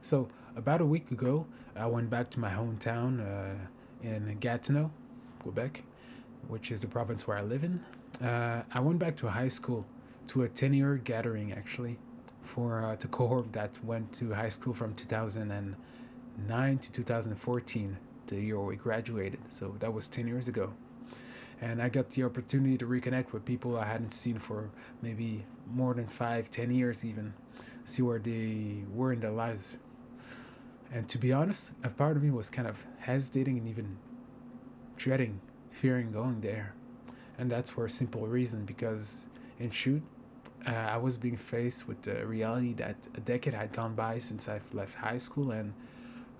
So about a week ago, I went back to my hometown in Gatineau, Quebec, which is the province where I live in. I went back to high school, to a 10-year gathering actually, for the cohort that went to high school from 2009 to 2014, the year we graduated. So that was 10 years ago. And I got the opportunity to reconnect with people I hadn't seen for maybe more than 5, 10 years even, see where they were in their lives. And to be honest, a part of me was kind of hesitating and even dreading, fearing going there. And that's for a simple reason because, in truth, I was being faced with the reality that a decade had gone by since I've left high school, and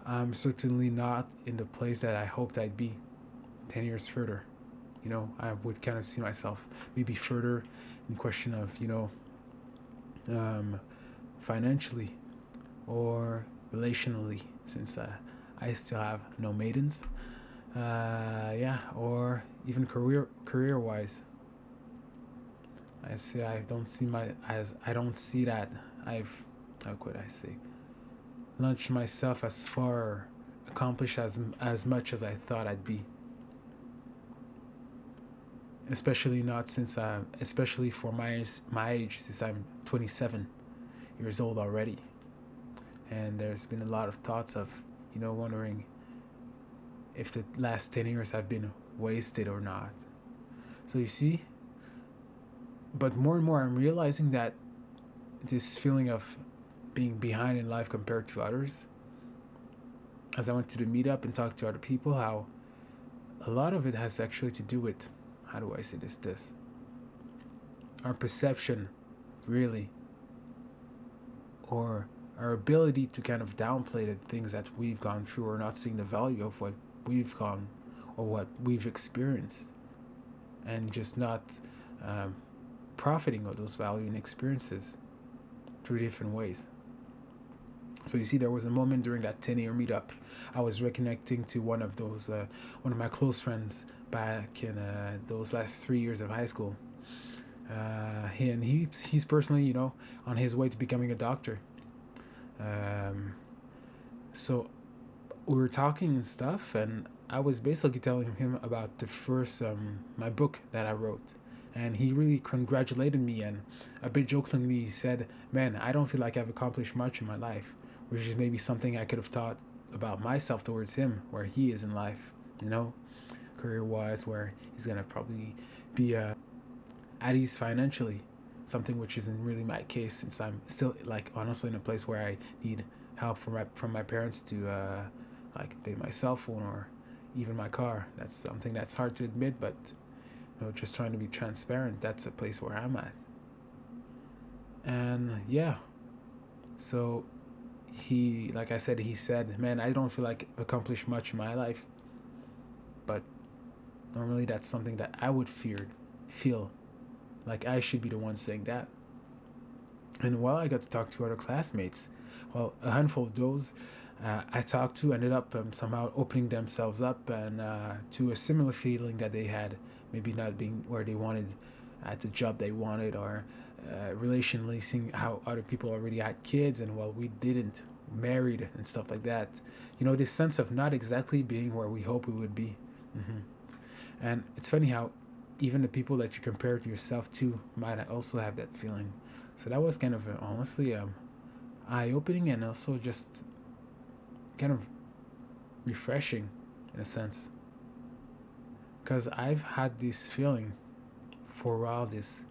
I'm certainly not in the place that I hoped I'd be 10 years further. I would kind of see myself maybe further in question of, um, financially or relationally, since I still have no maidens. Yeah, or even career wise. I don't see that I've, how could I say, launched myself as far, accomplished as much as I thought I'd be. Especially not since especially for my age, since I'm 27 years old already. And there's been a lot of thoughts of, wondering if the last 10 years have been wasted or not. So you see, but more and more I'm realizing that this feeling of being behind in life compared to others, as I went to the meetup and talked to other people, how a lot of it has actually to do with, how do I say this, our perception, really, or our ability to kind of downplay the things that we've gone through, or not seeing the value of what we've gone or what we've experienced, and just not um, profiting of those value and experiences through different ways. So you see, there was a moment during that 10-year meetup, I was reconnecting to one of my close friends back in those last 3 years of high school. He's personally, on his way to becoming a doctor. Um, so we were talking and stuff, and I was basically telling him about the first my book that I wrote, and he really congratulated me, and a bit jokingly he said, "Man, I don't feel like I've accomplished much in my life," which is maybe something I could have thought about myself towards him, where he is in life, career wise, where he's gonna probably be at ease financially, something which isn't really my case since I'm still, like, honestly in a place where I need help from my parents to like pay my cell phone or even my car. That's something that's hard to admit, but just trying to be transparent. That's a place where I'm at, and yeah. So like I said, he said, "Man, I don't feel like I've accomplished much in my life," but normally that's something that I would feel like I should be the one saying that. And while I got to talk to other classmates, well, a handful of those I talked to ended up somehow opening themselves up and to a similar feeling that they had, maybe not being where they wanted at the job they wanted, or relationally seeing how other people already had kids and while we didn't, married and stuff like that. This sense of not exactly being where we hope we would be. hmm And it's funny how even the people that you compare to yourself to might also have that feeling. So that was kind of honestly eye opening, and also just kind of refreshing in a sense. Because I've had this feeling for a while, this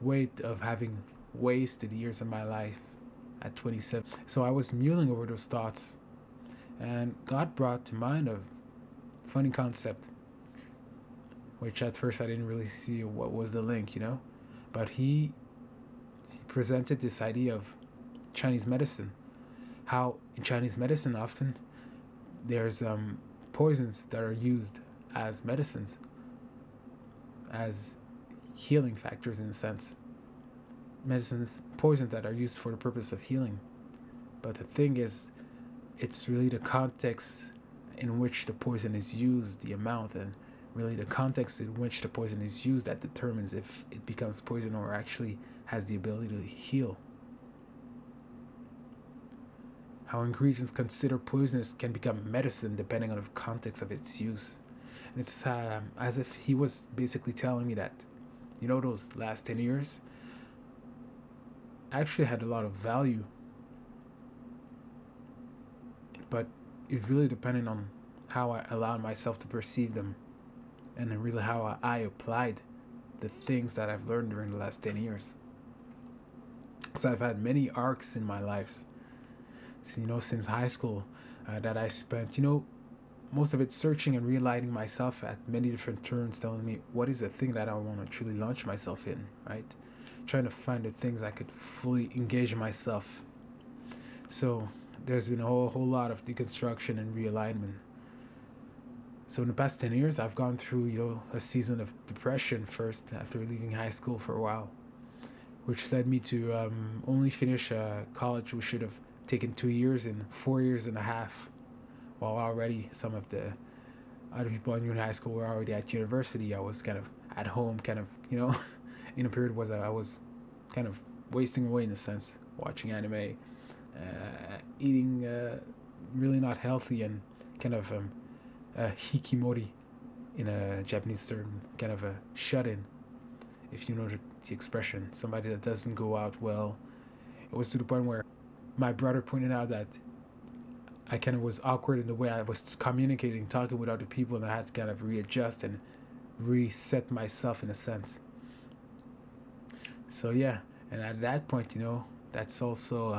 weight of having wasted years of my life at 27. So I was mulling over those thoughts, and God brought to mind a funny concept, which at first I didn't really see what was the link. But he presented this idea of Chinese medicine. How in Chinese medicine often there's poisons that are used as medicines, as healing factors in a sense. Medicines, poisons that are used for the purpose of healing. But the thing is, it's really the context in which the poison is used, the amount, and really the context in which the poison is used that determines if it becomes poison or actually has the ability to heal. how ingredients considered poisonous can become medicine depending on the context of its use. And it's as if he was basically telling me that, those last 10 years actually had a lot of value, but it really depended on how I allowed myself to perceive them, and really how I applied the things that I've learned during the last 10 years. So I've had many arcs in my life, since high school, that I spent, most of it searching and realigning myself at many different turns, telling me what is the thing that I want to truly launch myself in, right? Trying to find the things I could fully engage myself. So there's been a whole lot of deconstruction and realignment. So in the past 10 years, I've gone through, a season of depression first after leaving high school for a while, which led me to only finish college, which should have taken 2 years in 4 years and a half, while already some of the other people I knew in high school were already at university. I was kind of at home, kind of, in a period was I was kind of wasting away in a sense, watching anime, eating really not healthy, and kind of hikimori in a Japanese term, kind of a shut-in, if you know the expression, somebody that doesn't go out well. It was to the point where my brother pointed out that I kind of was awkward in the way I was communicating, talking with other people, and I had to kind of readjust and reset myself in a sense. So yeah, and at that point, that's also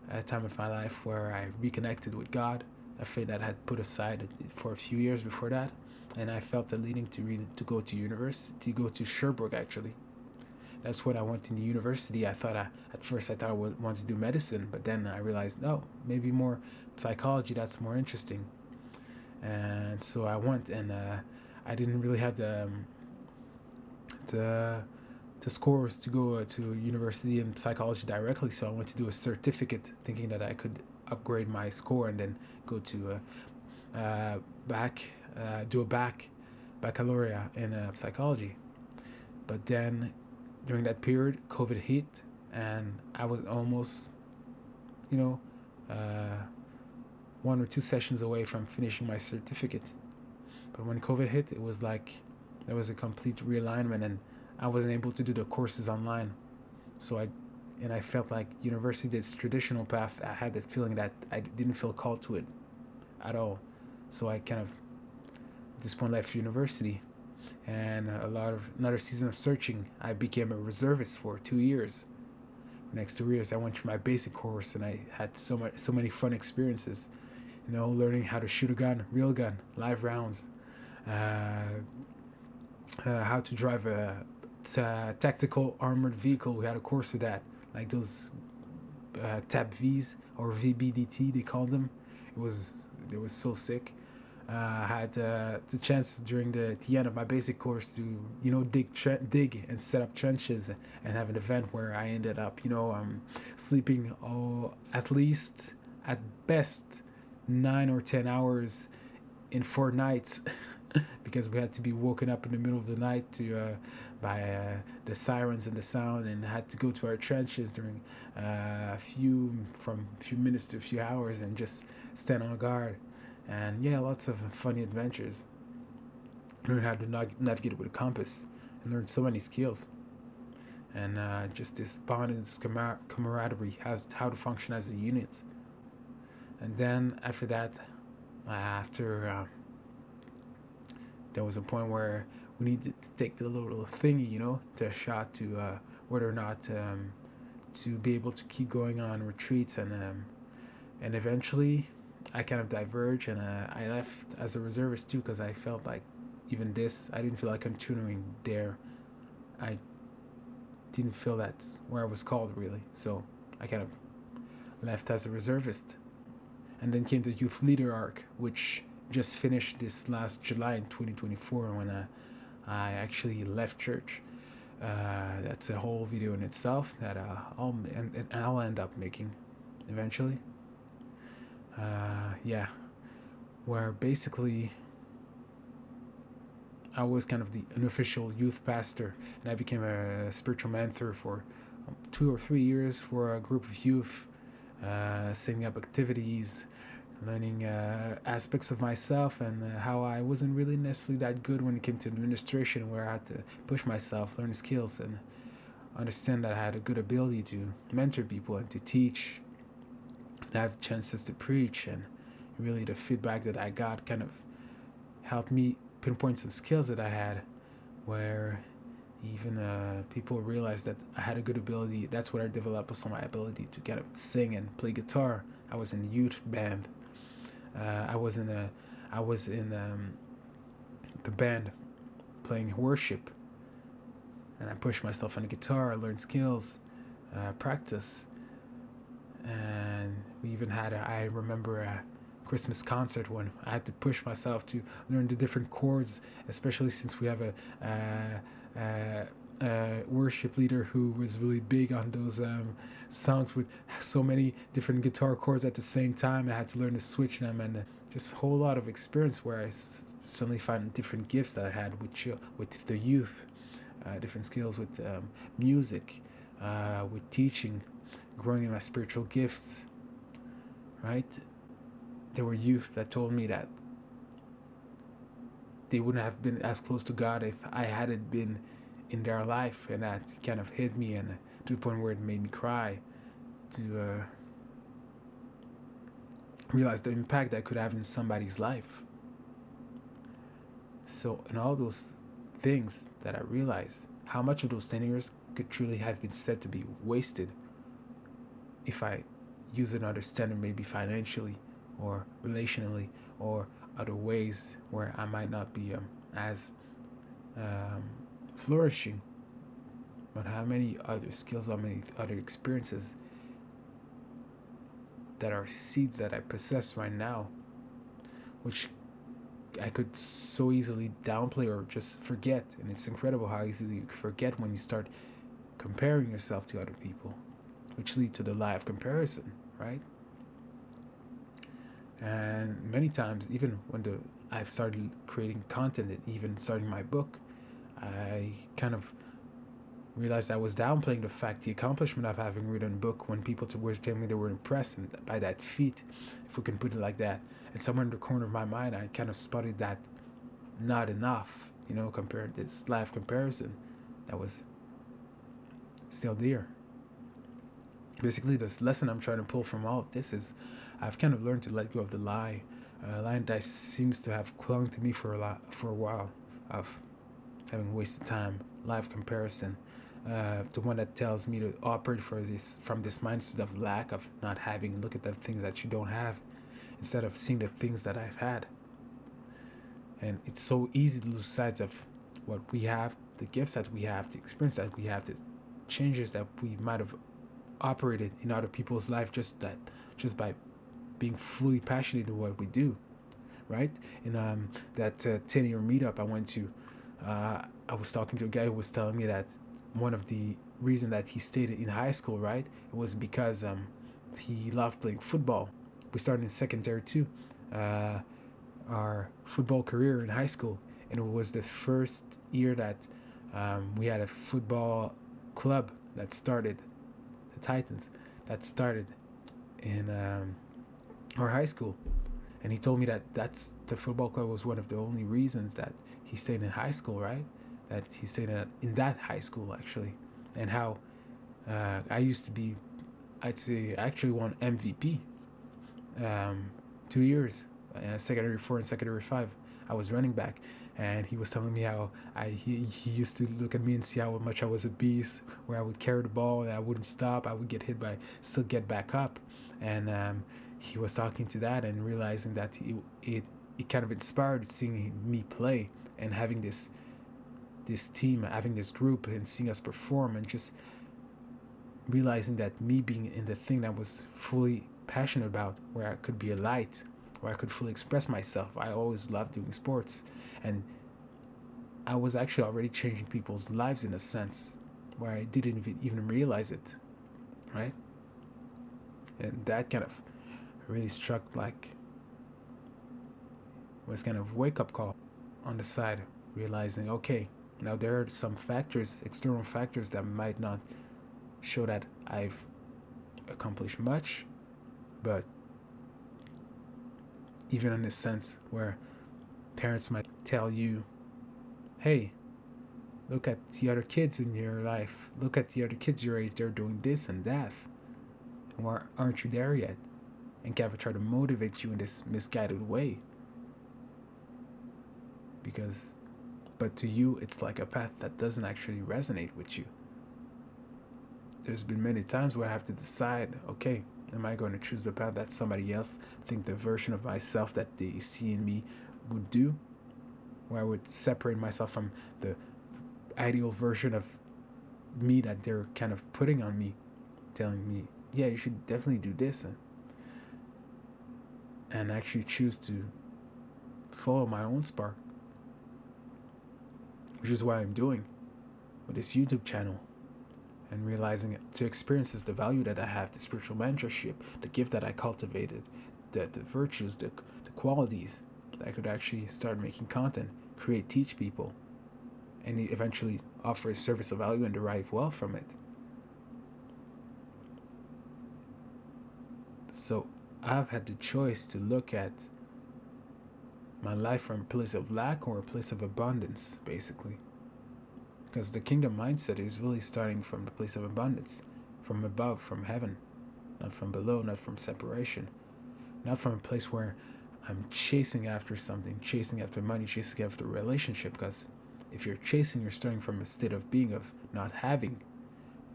a time of my life where I reconnected with God, a faith that I had put aside for a few years before that, and I felt a leading to go to university, to go to Sherbrooke actually. That's when I went into university. At first I thought I would want to do medicine, but then I realized, no, maybe more psychology. That's more interesting. And so I went, and I didn't really have the the scores to go to university in psychology directly. So I went to do a certificate, thinking that I could upgrade my score and then go to do a baccalaureate in psychology. But then during that period, COVID hit, and I was almost, you know, uh, 1 or 2 sessions away from finishing my certificate. But when COVID hit, it was like there was a complete realignment, and I wasn't able to do the courses online. So I felt like university, this traditional path, I had the feeling that I didn't feel called to it at all. So I kind of, at this point, left university, and another season of searching. I became a reservist for 2 years. The next 2 years, I went through my basic course, and I had so many fun experiences. Learning how to shoot a gun, real gun, live rounds, uh, how to drive a tactical armored vehicle. We had a course of that, like those TAP Vs or VBDT, they called them. It was so sick. I had the chance during the end of my basic course to dig and set up trenches and have an event where I ended up sleeping at least at best 9 or 10 hours in 4 nights because we had to be woken up in the middle of the night to by the sirens and the sound, and had to go to our trenches during from a few minutes to a few hours and just stand on guard. And yeah, lots of funny adventures. Learn how to navigate with a compass, and learn so many skills. And just this bond and this camaraderie, has how to function as a unit. And then after that, after there was a point where we needed to take the little thingy, to a shot to whether or not to be able to keep going on retreats, and eventually I kind of diverged, and I left as a reservist too, because I felt like even this, I didn't feel like continuing there. I didn't feel that's where I was called really, so I kind of left as a reservist. And then came the youth leader arc, which just finished this last July in 2024 when I actually left church. That's a whole video in itself that I'll end up making eventually. Yeah, where basically I was kind of the unofficial youth pastor, and I became a spiritual mentor for 2 or 3 years for a group of youth setting up activities, learning aspects of myself, and how I wasn't really necessarily that good when it came to administration, where I had to push myself, learn skills, and understand that I had a good ability to mentor people and to teach, and have chances to preach. And really, the feedback that I got kind of helped me pinpoint some skills that I had, where even people realized that I had a good ability. That's what I developed, also my ability to kind of sing and play guitar. I was in a youth band. I was in a, I was in the band playing worship, and I pushed myself on the guitar. I learned skills, practice, and we even had I remember a Christmas concert when I had to push myself to learn the different chords, especially since we have a worship leader who was really big on those songs with so many different guitar chords at the same time. I had to learn to switch them, and just a whole lot of experience where I suddenly found different gifts that I had with the youth, different skills with music, with teaching, growing in my spiritual gifts, right? There were youth that told me that they wouldn't have been as close to God if I hadn't been in their life, and that kind of hit me, and to the point where it made me cry, to realize the impact that could have in somebody's life. So, in all those things that I realized, how much of those 10 years could truly have been said to be wasted if I use another standard, maybe financially or relationally or other ways where I might not be as um, flourishing. But how many other skills, how many other experiences that are seeds that I possess right now, which I could so easily downplay or just forget. And it's incredible how easily you forget when you start comparing yourself to other people, which lead to the lie of comparison, right? And many times, even when I've started creating content and even starting my book, I kind of realized I was downplaying the accomplishment of having written a book, when people were telling me they were impressed by that feat, if we can put it like that. And somewhere in the corner of my mind, I kind of spotted that not enough, compared this life comparison that was still there. Basically, this lesson I'm trying to pull from all of this is I've kind of learned to let go of the lie, a lie that seems to have clung to me for a while, of having wasted time, life comparison, the one that tells me to operate from this mindset of lack, of not having, look at the things that you don't have instead of seeing the things that I've had. And it's so easy to lose sight of what we have, the gifts that we have, the experience that we have, the changes that we might have operated in other people's life, just by being fully passionate in what we do, right? In that 10-year meetup I went to, I was talking to a guy who was telling me that one of the reason that he stayed in high school, right, it was because he loved playing football. We started in secondary too, our football career in high school, and it was the first year that we had a football club that started, the Titans, that started in our high school. And he told me that the football club was one of the only reasons that he stayed in high school, right? That he stayed in that high school, actually. And how I used to be, I'd say, I actually won MVP 2 years, secondary 4 and secondary 5. I was running back, and he was telling me how he used to look at me and see how much I was a beast, where I would carry the ball and I wouldn't stop. I would get hit, but still get back up. And he was talking to that and realizing that it kind of inspired seeing me play and having this team, having this group, and seeing us perform, and just realizing that me being in the thing that I was fully passionate about, where I could be a light, where I could fully express myself. I always loved doing sports, and I was actually already changing people's lives in a sense where I didn't even realize it, right? And that kind of really struck, like, was kind of wake up call on the side, realizing, okay, now there are some factors, external factors, that might not show that I've accomplished much, But even in a sense where parents might tell you, hey, look at the other kids in your life. Look at the other kids your age. They're doing this and that. Why aren't you there yet? And kind of try to motivate you in this misguided way. Because, but to you, it's like a path that doesn't actually resonate with you. There's been many times where I have to decide, okay, am I going to choose the path that somebody else think the version of myself that they see in me would do? Where I would separate myself from the ideal version of me that they're kind of putting on me, telling me, yeah, you should definitely do this, and actually choose to follow my own spark, which is what I'm doing with this YouTube channel, and realizing it to experiences the value that I have, the spiritual mentorship, the gift that I cultivated, the virtues, the qualities that I could actually start making content, create, teach people, and eventually offer a service of value and derive wealth from it. So I've had the choice to look at my life from a place of lack or a place of abundance, basically. Because the kingdom mindset is really starting from the place of abundance, from above, from heaven, not from below, not from separation, not from a place where I'm chasing after something, chasing after money, chasing after a relationship. Because if you're chasing, you're starting from a state of being, of not having.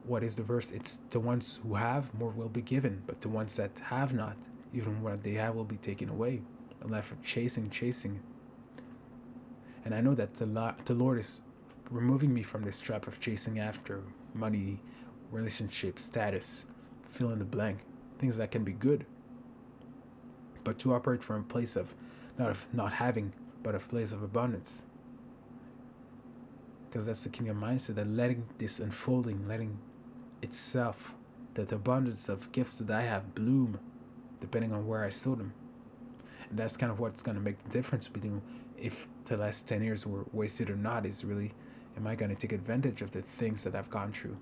What is the verse? It's the ones who have, more will be given, but the ones that have not, even what they have will be taken away. A life of chasing. And I know that the Lord is removing me from this trap of chasing after money, relationship, status, fill in the blank, things that can be good. But to operate from a place of not having, but a place of abundance. Because that's the kingdom mindset, that letting this unfolding, letting itself, that abundance of gifts that I have bloom, depending on where I sow them. And that's kind of what's going to make the difference between if the last 10 years were wasted or not, is really, am I going to take advantage of the things that I've gone through?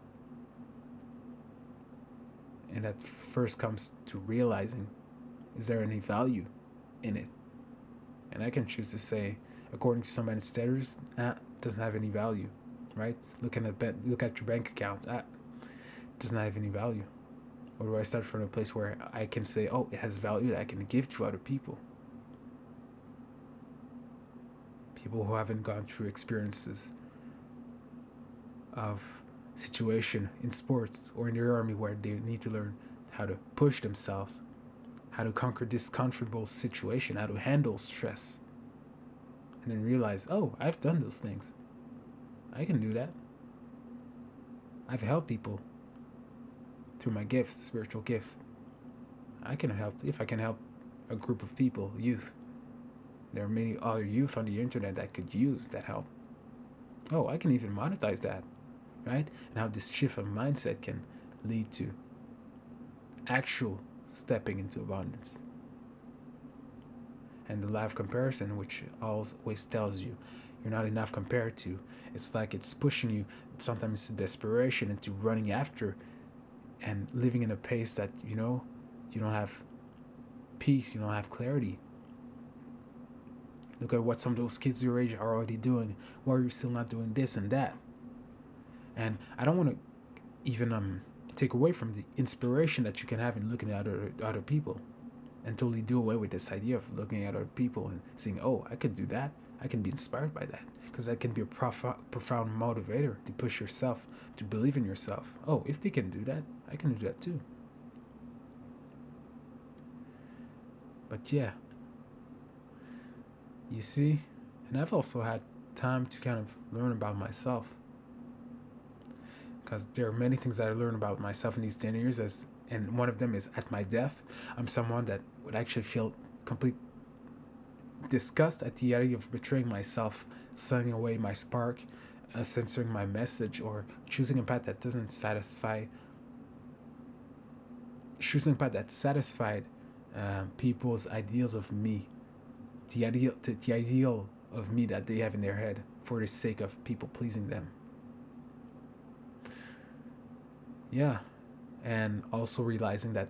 And that first comes to realizing, is there any value in it? And I can choose to say, according to somebody's standards, doesn't have any value, right? Look at your bank account, doesn't have any value. Or do I start from a place where I can say, oh, it has value that I can give to other people? People who haven't gone through experiences of situation in sports or in the army where they need to learn how to push themselves, how to conquer discomfortable situation, how to handle stress, and then realize, oh, I've done those things. I can do that. I've helped people through my gifts, spiritual gift. I can help, if I can help a group of people, youth. There are many other youth on the internet that could use that help. Oh, I can even monetize that, right? And how this shift of mindset can lead to actual stepping into abundance. And the life comparison, which always tells you you're not enough compared to, it's like it's pushing you sometimes to desperation, into running after and living in a pace that, you don't have peace, you don't have clarity. Look at what some of those kids your age are already doing. Why are you still not doing this and that? And I don't want to even take away from the inspiration that you can have in looking at other people, and totally do away with this idea of looking at other people and saying, oh, I could do that. I can be inspired by that. Because that can be a profound motivator to push yourself, to believe in yourself. Oh, if they can do that, I can do that too. But yeah, you see, and I've also had time to kind of learn about myself. Because there are many things that I learned about myself in these 10 years, and one of them is at my death, I'm someone that would actually feel complete disgust at the idea of betraying myself, selling away my spark, censoring my message, or choosing a path that doesn't satisfy, choosing a path that satisfied people's ideals of me, the ideal of me that they have in their head for the sake of people pleasing them. Yeah, and also realizing that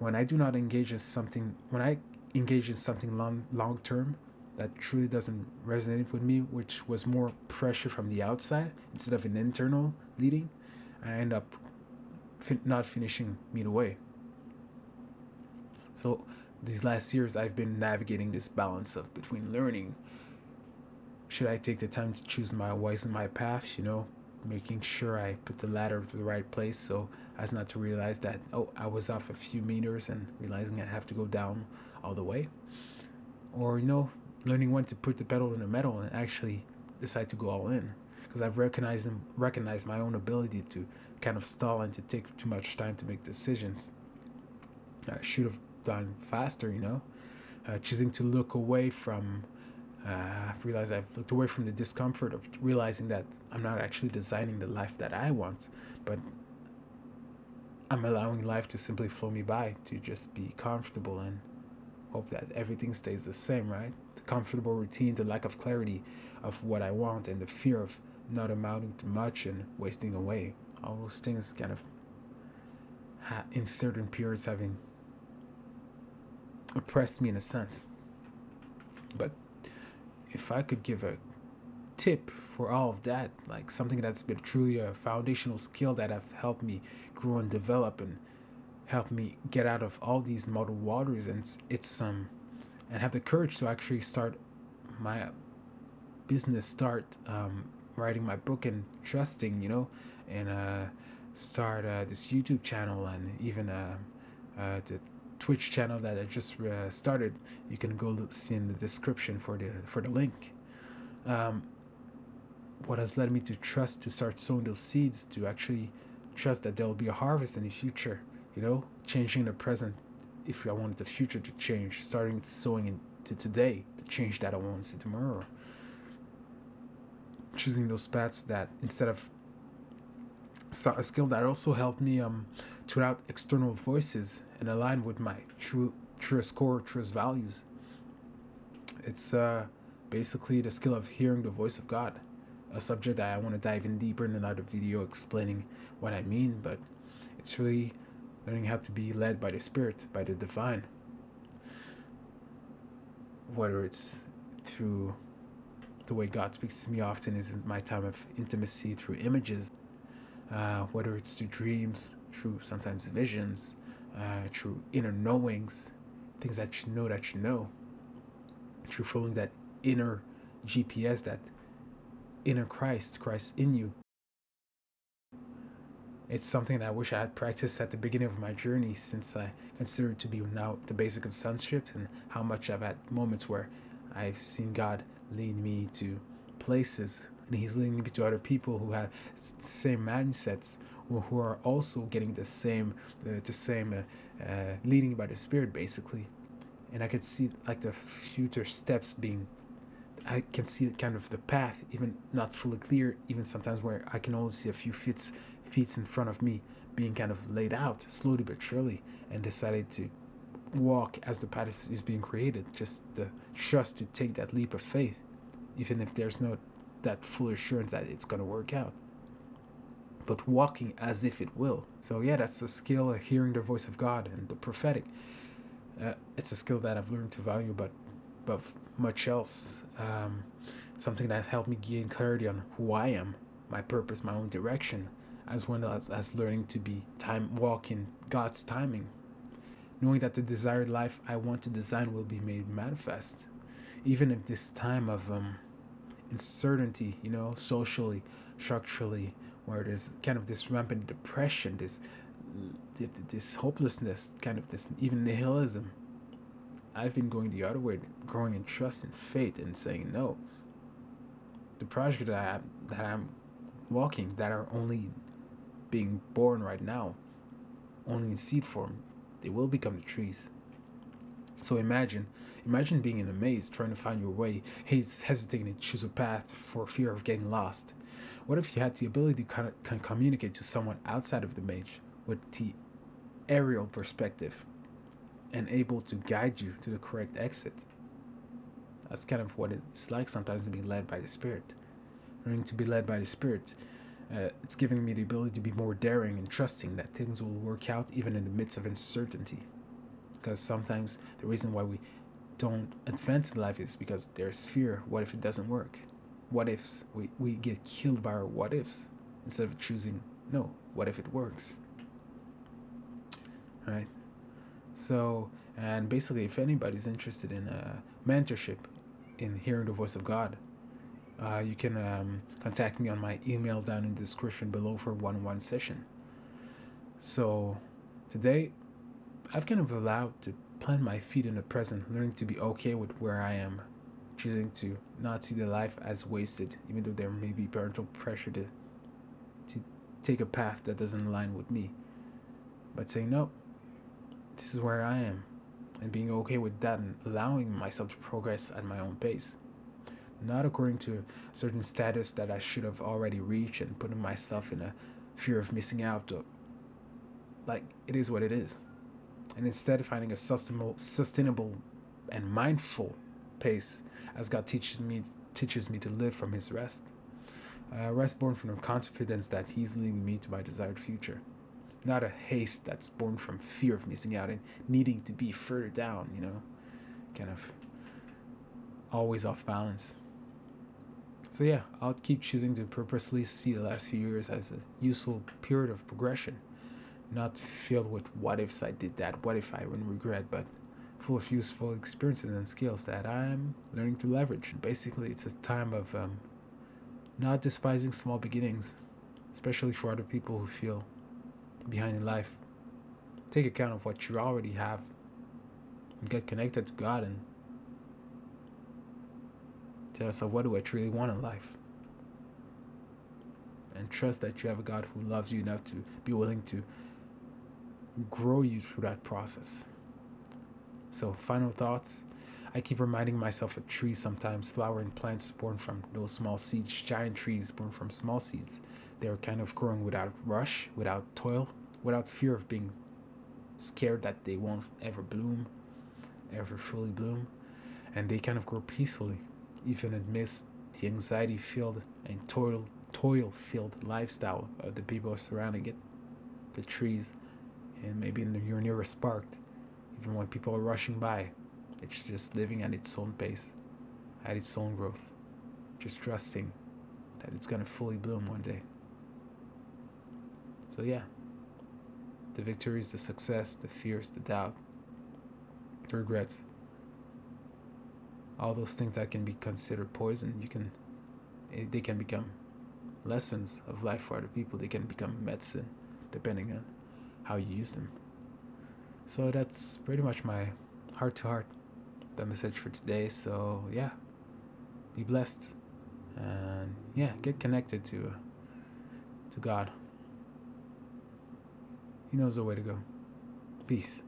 when I do not engage in something, when I engage in something long term that truly doesn't resonate with me, which was more pressure from the outside instead of an internal leading, I end up not finishing midway. So these last years, I've been navigating this balance of between learning. Should I take the time to choose my wise and my path? Making sure I put the ladder to the right place so as not to realize that, oh, I was off a few meters and realizing I have to go down all the way. Or, learning when to put the pedal to the metal and actually decide to go all in. Because I've recognized my own ability to kind of stall and to take too much time to make decisions. I should have done faster, choosing to look away from I've realized I've looked away from the discomfort of realizing that I'm not actually designing the life that I want, but I'm allowing life to simply flow me by, to just be comfortable and hope that everything stays the same, right? The comfortable routine, the lack of clarity of what I want, and the fear of not amounting to much and wasting away. All those things kind of, in certain periods, having oppressed me in a sense. But if I could give a tip for all of that, like something that's been truly a foundational skill that have helped me grow and develop and help me get out of all these muddled waters, and it's and have the courage to actually start my business, start writing my book and trusting, and start this YouTube channel and even the Twitch channel that I just started. You can go see in the description for the link. Um, what has led me to trust, to start sowing those seeds, to actually trust that there will be a harvest in the future, changing the present if I wanted the future to change, starting sowing into today, the change that I want to see tomorrow. Choosing those paths that instead of a skill that also helped me tune out external voices and align with my truest core, truest values. It's basically the skill of hearing the voice of God, a subject that I want to dive in deeper in another video explaining what I mean, but it's really learning how to be led by the Spirit, by the divine. Whether it's through the way God speaks to me often is in my time of intimacy through images, whether it's through dreams, through sometimes visions, through inner knowings, things that you know, through following that inner GPS, that inner Christ in you. It's something that I wish I had practiced at the beginning of my journey, since I consider it to be now the basic of sonship, and how much I've had moments where I've seen God lead me to places, and He's leading me to other people who have the same mindsets, who are also getting the same leading by the Spirit, basically. And I could see like the future steps being, I can see kind of the path, even not fully clear, even sometimes where I can only see a few feet in front of me being kind of laid out slowly but surely, and decided to walk as the path is being created, just the trust to take that leap of faith, even if there's no that full assurance that it's going to work out, but walking as if it will. So yeah, that's the skill of hearing the voice of God and the prophetic. It's a skill that I've learned to value, but above much else, something that helped me gain clarity on who I am, my purpose, my own direction, as well as learning to be walk in God's timing, knowing that the desired life I want to design will be made manifest, even if this time of uncertainty, socially, structurally, where there's kind of this rampant depression, this hopelessness, kind of this even nihilism. I've been going the other way, growing in trust and faith, and saying no. The project that I'm walking, that are only being born right now, only in seed form, they will become the trees. So imagine being in a maze, trying to find your way, hesitating to choose a path for fear of getting lost. What if you had the ability to communicate to someone outside of the maze with the aerial perspective and able to guide you to the correct exit? That's kind of what it's like sometimes to be led by the Spirit. Learning to be led by the Spirit, it's giving me the ability to be more daring and trusting that things will work out even in the midst of uncertainty. Because sometimes the reason why we don't advance in life is because there's fear. What if it doesn't work? What ifs? We get killed by our what ifs instead of choosing, no, what if it works? Right? So, and basically, if anybody's interested in mentorship in hearing the voice of God, you can contact me on my email down in the description below for one-on-one session. So, today, I've kind of allowed to plant my feet in the present, learning to be okay with where I am, choosing to not see the life as wasted, even though there may be parental pressure to take a path that doesn't align with me. But saying, no, this is where I am, and being okay with that and allowing myself to progress at my own pace. Not according to a certain status that I should have already reached and putting myself in a fear of missing out. Like, it is what it is. And instead finding a sustainable and mindful pace as God teaches me to live from his rest. Rest born from the confidence that he's leading me to my desired future. Not a haste that's born from fear of missing out and needing to be further down, kind of always off balance. So yeah, I'll keep choosing to purposely see the last few years as a useful period of progression, not filled with what ifs I did that, what if I wouldn't regret, but full of useful experiences and skills that I'm learning to leverage. Basically, it's a time of not despising small beginnings, especially for other people who feel behind in life. Take account of what you already have and get connected to God and tell yourself, what do I truly want in life? And trust that you have a God who loves you enough to be willing to grow you through that process. So, final thoughts. I keep reminding myself of trees sometimes, flowering plants born from those small seeds, giant trees born from small seeds. They're kind of growing without rush, without toil, without fear of being scared that they won't ever bloom, ever fully bloom. And they kind of grow peacefully, even amidst the anxiety-filled and toil-filled lifestyle of the people surrounding it, the trees, and maybe your nearest park. Even when people are rushing by, it's just living at its own pace, at its own growth, just trusting that it's gonna fully bloom one day. So yeah, the victories, the success, the fears, the doubt, the regrets, all those things that can be considered poison, they can become lessons of life for other people. They can become medicine, depending on how you use them. So that's pretty much my heart to heart, the message for today. So yeah, be blessed, and yeah, get connected to God. He knows the way to go. Peace.